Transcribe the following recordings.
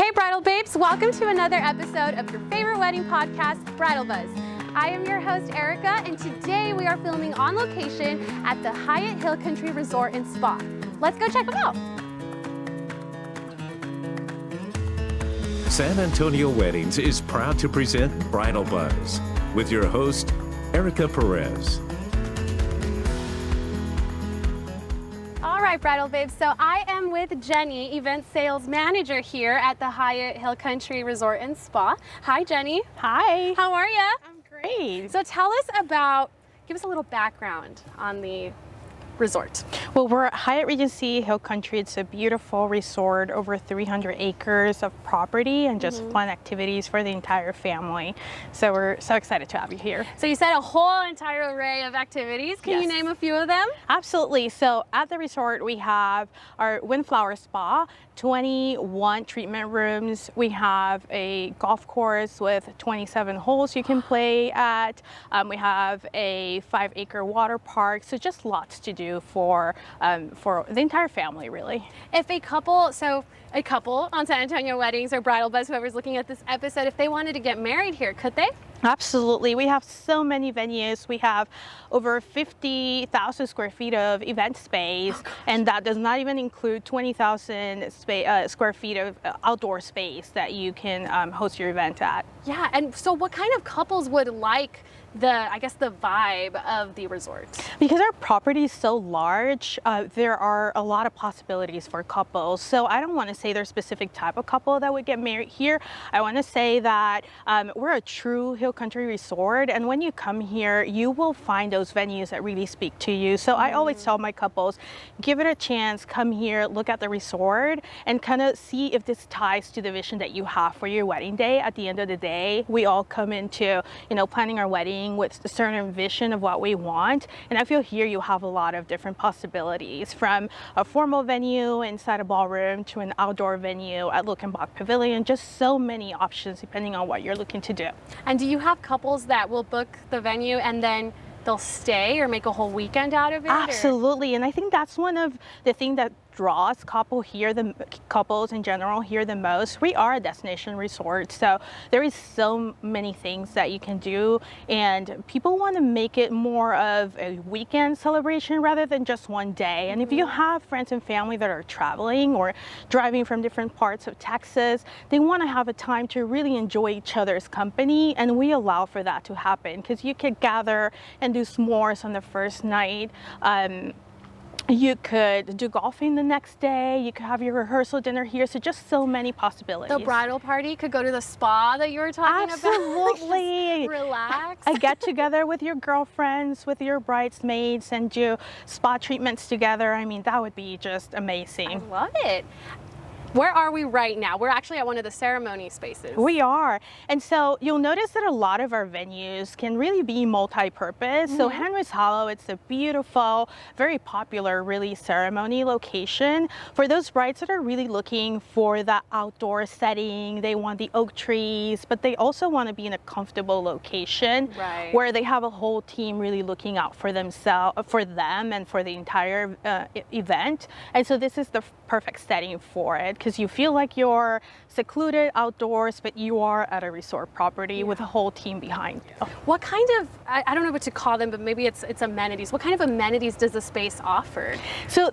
Hey Bridal Babes, welcome to another episode of your favorite wedding podcast, Bridal Buzz. I am your host, Erika, and today we are filming on location at the Hyatt Hill Country Resort and Spa. Let's go check them out. San Antonio Weddings is proud to present Bridal Buzz with your host, Erika Perez. All right, Bridal Babes, so I am with Jenny, event sales manager here at the Hyatt Hill Country Resort and Spa. Hi, Jenny. Hi. How are you? I'm great. So tell us give us a little background on the resort. Well, we're at Hyatt Regency Hill Country. It's a beautiful resort, over 300 acres of property and just fun activities for the entire family. So we're so excited to have you here. So you said a whole entire array of activities. Can you name a few of them? Absolutely. So at the resort, we have our Windflower Spa, 21 treatment rooms. We have a golf course with 27 holes you can play at. We have a 5-acre water park. So just lots to do for the entire family, really. If a couple on San Antonio Weddings or Bridal Buzz, whoever's looking at this episode, if they wanted to get married here, could they? Absolutely. We have so many venues. We have over 50,000 square feet of event space, and that does not even include 20,000 square feet of outdoor space that you can host your event at. Yeah, and so what kind of couples would like the vibe of the resort? Because our property is so large, there are a lot of possibilities for couples. So I don't want to say there's a specific type of couple that would get married here. I want to say that we're a true Hill Country resort, and when you come here, you will find those venues that really speak to you. So I always tell my couples, give it a chance, come here, look at the resort, and kind of see if this ties to the vision that you have for your wedding day. At the end of the day, we all come into, planning our wedding with a certain vision of what we want, and I feel here you have a lot of different possibilities, from a formal venue inside a ballroom to an outdoor venue at Look-and-Bach Pavilion. Just so many options depending on what you're looking to do. And do you have couples that will book the venue and then they'll stay or make a whole weekend out of it? Absolutely, and I think that's one of the things that draws couples in general here the most. We are a destination resort, so there is so many things that you can do, and people want to make it more of a weekend celebration rather than just one day. And if you have friends and family that are traveling or driving from different parts of Texas, they want to have a time to really enjoy each other's company, and we allow for that to happen because you could gather and do s'mores on the first night. You could do golfing the next day. You could have your rehearsal dinner here. So just so many possibilities. The bridal party could go to the spa that you were talking about. Absolutely. Relax. I get together with your girlfriends, with your bridesmaids, and do spa treatments together. I mean, that would be just amazing. I love it. Where are we right now? We're actually at one of the ceremony spaces. We are. And so you'll notice that a lot of our venues can really be multi-purpose. So Henry's Hollow, it's a beautiful, very popular, really ceremony location for those brides that are really looking for that outdoor setting. They want the oak trees, but they also want to be in a comfortable location where they have a whole team really looking out for themselves, for them, and for the entire event. And so this is the perfect setting for it, because you feel like you're secluded outdoors, but you are at a resort property with a whole team behind you. What kind of, I don't know what to call them, but maybe it's amenities. What kind of amenities does the space offer? So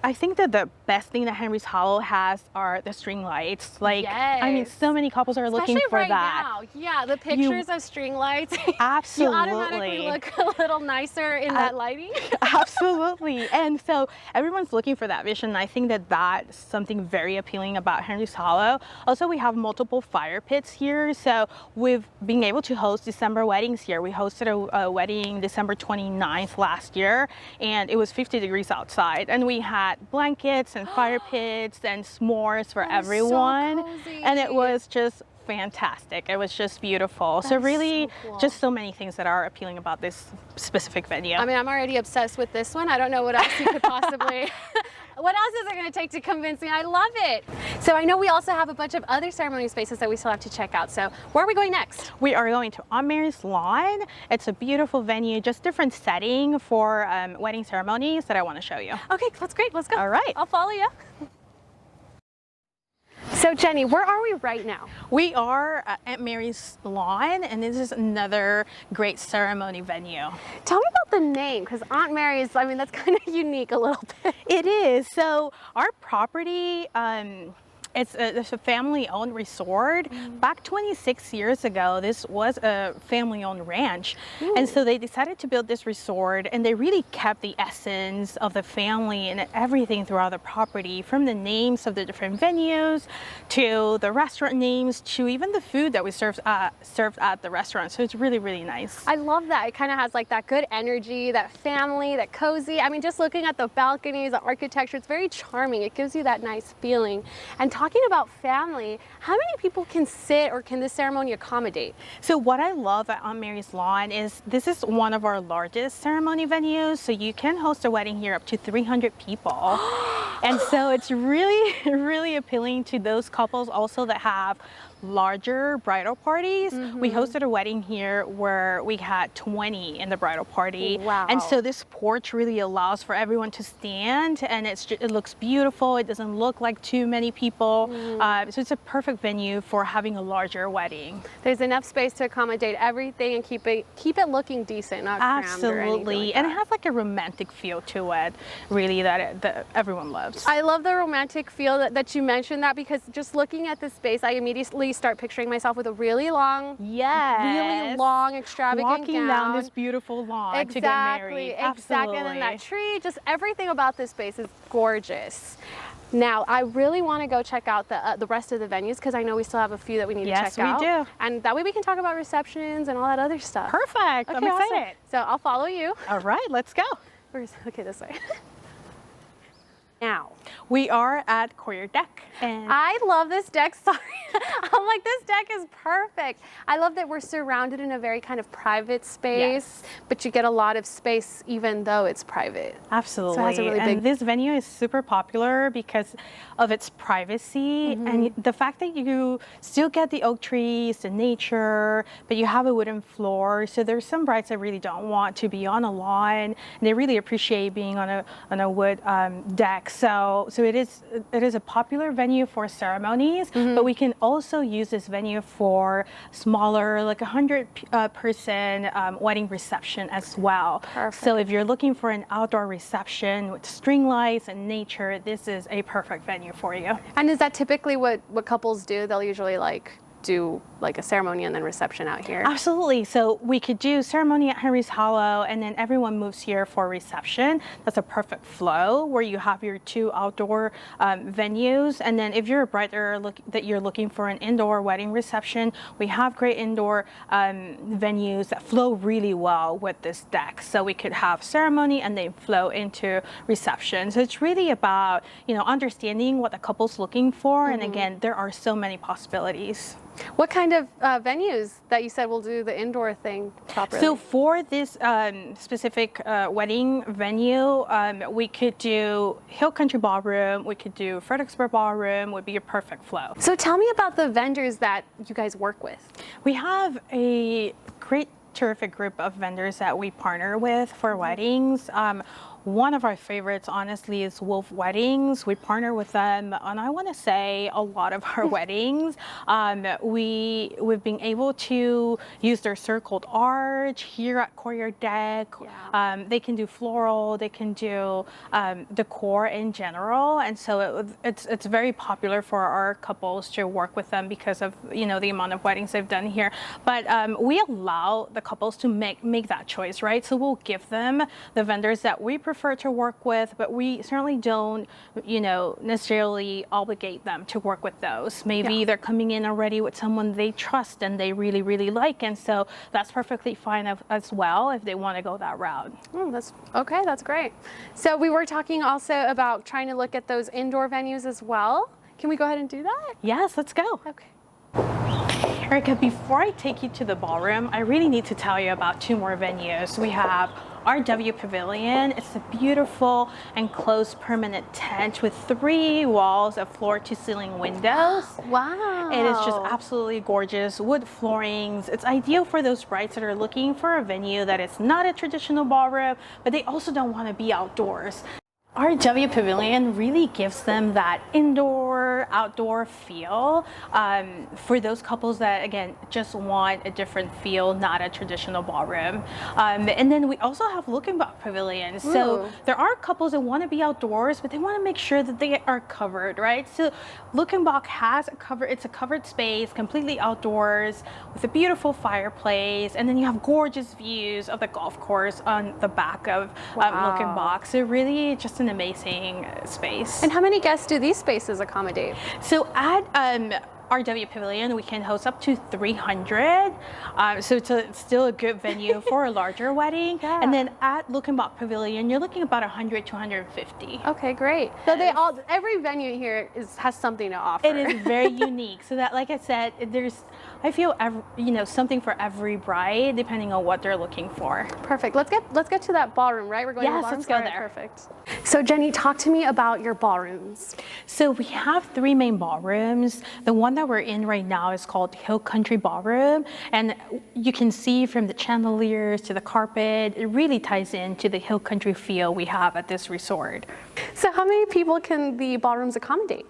I think that the best thing that Henry's Hollow has are the string lights. I mean, so many couples are looking for right that. Now. Yeah, the pictures of string lights. Absolutely. You automatically look a little nicer in that lighting. Absolutely. And so everyone's looking for that vision. I think that that's something very appealing about Henry's Hollow. Also, we have multiple fire pits here. So we've been able to host December weddings here. We hosted a wedding December 29th last year, and it was 50 degrees outside. And we had blankets and fire pits and s'mores for everyone. So cozy. And it was just fantastic. It was just beautiful. So really, just so many things that are appealing about this specific venue. I mean, I'm already obsessed with this one. I don't know what else you could possibly, what else is it going to take to convince me? I love it. So I know we also have a bunch of other ceremony spaces that we still have to check out. So where are we going next? We are going to Aunt Mary's Lawn. It's a beautiful venue, just different setting for wedding ceremonies that I want to show you. Okay, that's great. Let's go. All right. I'll follow you. So Jenny, where are we right now? We are at Aunt Mary's Lawn, and this is another great ceremony venue. Tell me about the name, because Aunt Mary's, I mean, that's kind of unique a little bit. It is. So our property, it's a family-owned resort. Back 26 years ago, this was a family-owned ranch. And so they decided to build this resort, and they really kept the essence of the family and everything throughout the property, from the names of the different venues to the restaurant names to even the food that we served at the restaurant. So it's really, really nice. I love that. It kind of has like that good energy, that family, that cozy. I mean, just looking at the balconies, the architecture, it's very charming. It gives you that nice feeling. And talking about family, how many people can sit or can this ceremony accommodate? So what I love at Aunt Mary's Lawn is this is one of our largest ceremony venues. So you can host a wedding here up to 300 people. And so it's really, really appealing to those couples also that have larger bridal parties. We hosted a wedding here where we had 20 in the bridal party. Wow. And so this porch really allows for everyone to stand, and it looks beautiful. It doesn't look like too many people. So it's a perfect venue for having a larger wedding. There's enough space to accommodate everything and keep it looking decent, not crammed or anything Absolutely. like And that. it has like a romantic feel to it, really, that everyone loves. I love the romantic feel that you mentioned that, because just looking at this space, I immediately start picturing myself with a really long, extravagant walking gown. down this beautiful lawn to get married. Exactly. And then that tree, just everything about this space is gorgeous. Now, I really want to go check out the rest of the venues, because I know we still have a few that we need to check out. Yes, we do. And that way we can talk about receptions and all that other stuff. Perfect. Okay, I'm excited. awesome. So I'll follow you. All right, let's go. Okay, this way. Now, We are at Courier Deck. And I love this deck. Sorry. I'm like, this deck is perfect. I love that we're surrounded in a very kind of private space, but you get a lot of space even though it's private. Absolutely. So it has a really and big... this venue is super popular because of its privacy and the fact that you still get the oak trees, the nature, but you have a wooden floor. So there's some brides that really don't want to be on a lawn, and they really appreciate being on a wood deck. So it is a popular venue for ceremonies, but we can also use this venue for smaller, like 100-person wedding reception as well. Perfect. So if you're looking for an outdoor reception with string lights and nature, this is a perfect venue for you. And is that typically what couples do? They'll usually do like a ceremony and then reception out here? Absolutely. So we could do ceremony at Henry's Hollow, and then everyone moves here for reception. That's a perfect flow where you have your two outdoor venues. And then if you're a bride that you're looking for an indoor wedding reception, we have great indoor venues that flow really well with this deck. So we could have ceremony and then flow into reception. So it's really about, understanding what the couple's looking for. And again, there are so many possibilities. What kind of venues that you said will do the indoor thing properly? So for this specific wedding venue, we could do Hill Country Ballroom, we could do Fredericksburg Ballroom, would be a perfect flow. So tell me about the vendors that you guys work with. We have a terrific group of vendors that we partner with for weddings. One of our favorites, honestly, is Wolf Weddings. We partner with them on, I want to say, a lot of our weddings. We've been able to use their circled arch here at Courier Deck. Yeah. They can do floral, they can do decor in general, and so it's very popular for our couples to work with them because of the amount of weddings they've done here. But we allow the couples to make that choice, right? So we'll give them the vendors that we prefer to work with, but we certainly don't, necessarily obligate them to work with those. Maybe they're coming in already with someone they trust and they really, really like, and so that's perfectly fine as well if they want to go that route. Oh, that's okay. That's great. So we were talking also about trying to look at those indoor venues as well. Can we go ahead and do that? Yes, let's go. Okay. Erika, before I take you to the ballroom, I really need to tell you about two more venues. We have our W Pavilion. It's a beautiful enclosed permanent tent with 3 walls of floor-to-ceiling windows. Wow. It is just absolutely gorgeous. Wood floorings. It's ideal for those brides that are looking for a venue that is not a traditional ballroom, but they also don't want to be outdoors. Our W Pavilion really gives them that indoor more outdoor feel for those couples that, again, just want a different feel, not a traditional ballroom. And then we also have looking back pavilions. So there are couples that want to be outdoors, but they want to make sure that they are covered, right? So looking back has it's a covered space, completely outdoors, with a beautiful fireplace, and then you have gorgeous views of the golf course on the back of looking back. So really just an amazing space. And how many guests do these spaces accommodate? So at RW Pavilion, we can host up to 300. So it's still a good venue for a larger wedding. Yeah. And then at Looking Back Pavilion, you're looking about 100 to 150. Okay, great. So every venue here has something to offer. It is very unique. So that, like I said, I feel something for every bride, depending on what they're looking for. Perfect. Let's get to that ballroom, right? We're going to the ballroom. Let's go there. Perfect. So Jenny, talk to me about your ballrooms. So we have 3 main ballrooms. The one that we're in right now is called Hill Country Ballroom, and you can see from the chandeliers to the carpet, it really ties into the Hill Country feel we have at this resort. So how many people can the ballrooms accommodate?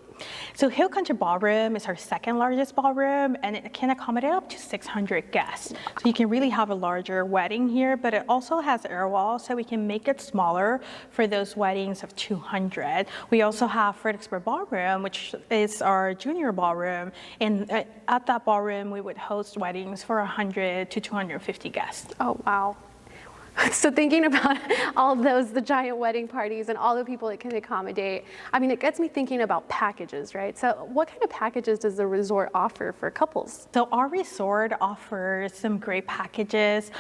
So Hill Country Ballroom is our 2nd largest ballroom, and it can accommodate up to 600 guests. So you can really have a larger wedding here, but it also has air walls, so we can make it smaller for those weddings of 200. We also have Fredericksburg Ballroom, which is our junior ballroom, and at that ballroom we would host weddings for 100 to 250 guests. Oh, wow. So thinking about all the giant wedding parties and all the people it can accommodate, I mean, it gets me thinking about packages, right? So what kind of packages does the resort offer for couples? So our resort offers some great packages,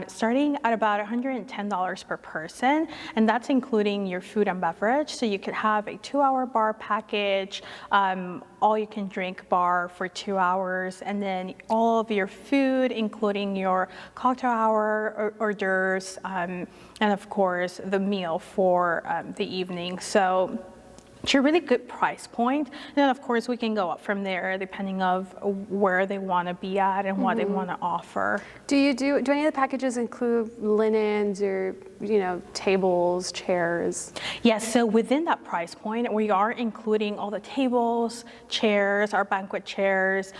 starting at about $110 per person, and that's including your food and beverage. So you could have a 2-hour bar package, all you can drink bar for 2 hours, and then all of your food, including your cocktail hour or hors d'oeuvres, and of course the meal for the evening. So it's a really good price point. And then of course we can go up from there depending of where they want to be at and what they want to offer. Do any of the packages include linens or tables, chairs? Yes, so within that price point we are including all the tables, chairs, our banquet chairs,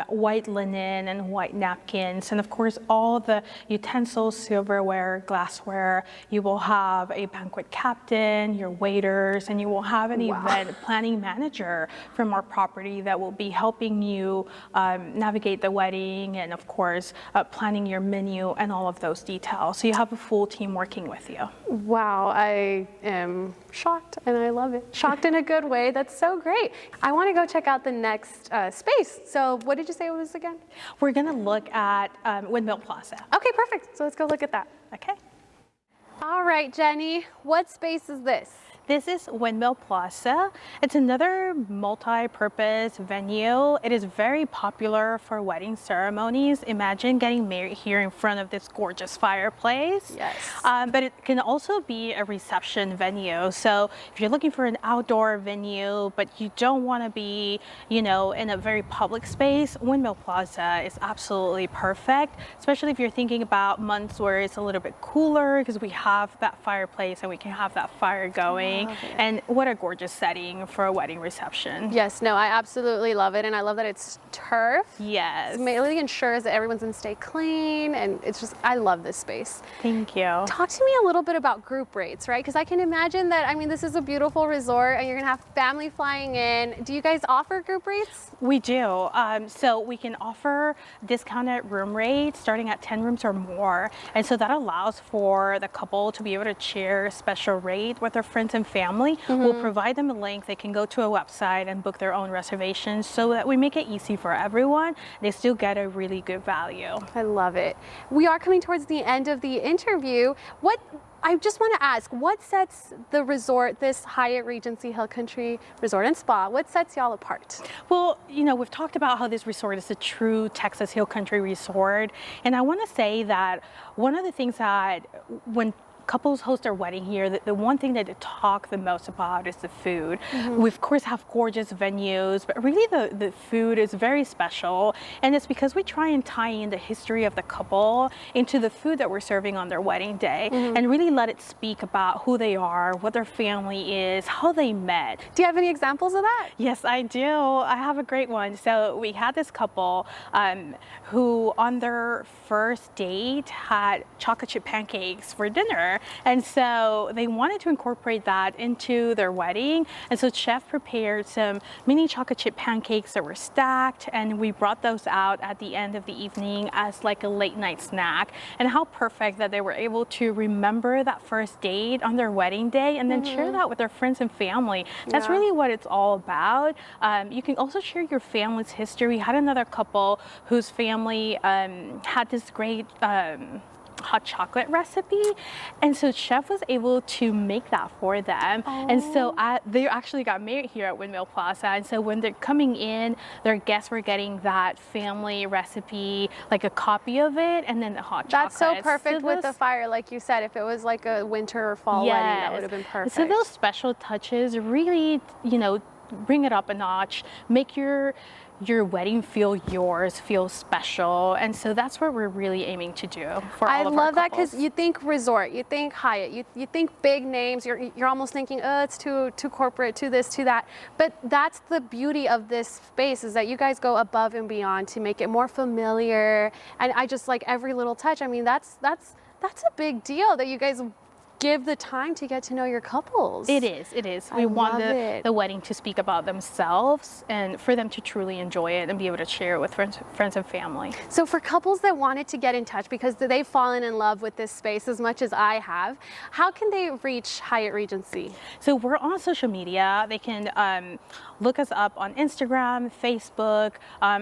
white linen and white napkins, and of course all the utensils, silverware, glassware. You will have a banquet captain, your waiters, and you will have an event planning manager from our property that will be helping you navigate the wedding and of course planning your menu and all of those details. So you have a full team working with you. Wow, I am shocked and I love it. Shocked in a good way. That's so great. I want to go check out the next space. So what did you say it was again? We're going to look at Windmill Plaza. Okay, perfect. So let's go look at that. Okay. All right, Jenny, what space is this? This is Windmill Plaza. It's another multi-purpose venue. It is very popular for wedding ceremonies. Imagine getting married here in front of this gorgeous fireplace. Yes. But it can also be a reception venue. So if you're looking for an outdoor venue, but you don't want to be, in a very public space, Windmill Plaza is absolutely perfect, especially if you're thinking about months where it's a little bit cooler because we have that fireplace and we can have that fire going. And what a gorgeous setting for a wedding reception. Yes, no, I absolutely love it. And I love that it's turf. Yes. It really ensures that everyone's going to stay clean. And it's just, I love this space. Thank you. Talk to me a little bit about group rates, right? Because I can imagine that, this is a beautiful resort and you're going to have family flying in. Do you guys offer group rates? We do. So we can offer discounted room rates starting at 10 rooms or more. And so that allows for the couple to be able to share a special rate with their friends and family. We'll provide them a link. They can go to a website and book their own reservations so that we make it easy for everyone. They still get a really good value. I love it. We are coming towards the end of the interview. I just want to ask, what sets the resort, this Hyatt Regency Hill Country Resort and Spa, what sets y'all apart? Well, we've talked about how this resort is a true Texas Hill Country resort. And I want to say that one of the things that when couples host their wedding here, the one thing that they talk the most about is the food. We of course have gorgeous venues, but really the food is very special, and it's because we try and tie in the history of the couple into the food that we're serving on their wedding day, and really let it speak about who they are, what their family is, how they met. Do you have any examples of that? Yes, I do. I have a great one. So we had this couple who on their first date had chocolate chip pancakes for dinner, and so they wanted to incorporate that into their wedding, and so chef prepared some mini chocolate chip pancakes that were stacked, and we brought those out at the end of the evening as like a late night snack. And how perfect that they were able to remember that first date on their wedding day and then share that with their friends and family. That's really what it's all about. You can also share your family's history. We had another couple whose family had this great hot chocolate recipe, and so chef was able to make that for them. And so they actually got married here at Windmill Plaza, and so when they're coming in, their guests were getting that family recipe, like a copy of it, and then the hot chocolate. That's so perfect with the fire, like you said. If it was like a winter or fall wedding, that would have been perfect. So those special touches really, you know, bring it up a notch, make your wedding feel yours, feel special. And so that's what we're really aiming to do for all of our couples. I love that, because you think resort, you think Hyatt, you think big names, you're almost thinking, oh, it's too corporate, too this, too that. But that's the beauty of this space, is that you guys go above and beyond to make it more familiar. And I just like every little touch. I mean, that's a big deal that you guys give the time to get to know your couples. It is. We want the wedding to speak about themselves and for them to truly enjoy it and be able to share it with friends and family. So for couples that wanted to get in touch because they've fallen in love with this space as much as I have, how can they reach Hyatt Regency? So we're on social media. They can look us up on Instagram, Facebook,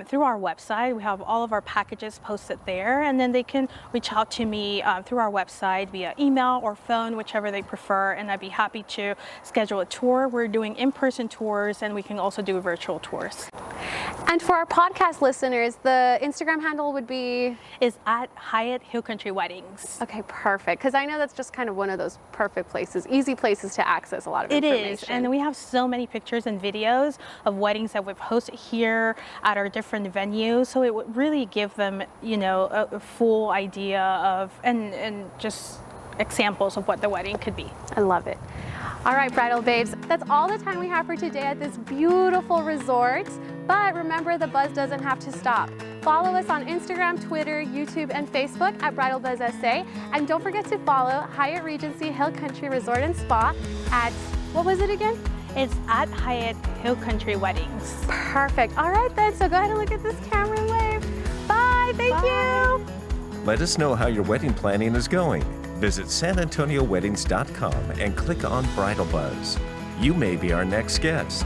through our website. We have all of our packages posted there, and then they can reach out to me through our website via email or phone, whichever they prefer, and I'd be happy to schedule a tour. We're doing in-person tours, and we can also do virtual tours. And for our podcast listeners, the Instagram handle would be? Is at Hyatt Hill Country Weddings. Okay, perfect. Because I know that's just kind of one of those perfect places, easy places to access a lot of information. It is, and we have so many pictures and videos of weddings that we've hosted here at our different venues, so it would really give them, you know, a full idea of and just examples of what the wedding could be. I love it. All right, bridal babes, that's all the time we have for today at this beautiful resort. But remember, the buzz doesn't have to stop. Follow us on Instagram, Twitter, YouTube, and Facebook at Bridal Buzz SA. And don't forget to follow Hyatt Regency Hill Country Resort and Spa at, what was it again? It's at Hyatt Hill Country Weddings. Perfect. All right then, so go ahead and look at this camera and wave. Bye, thank you. Let us know how your wedding planning is going. Visit sanantonioweddings.com and click on Bridal Buzz. You may be our next guest.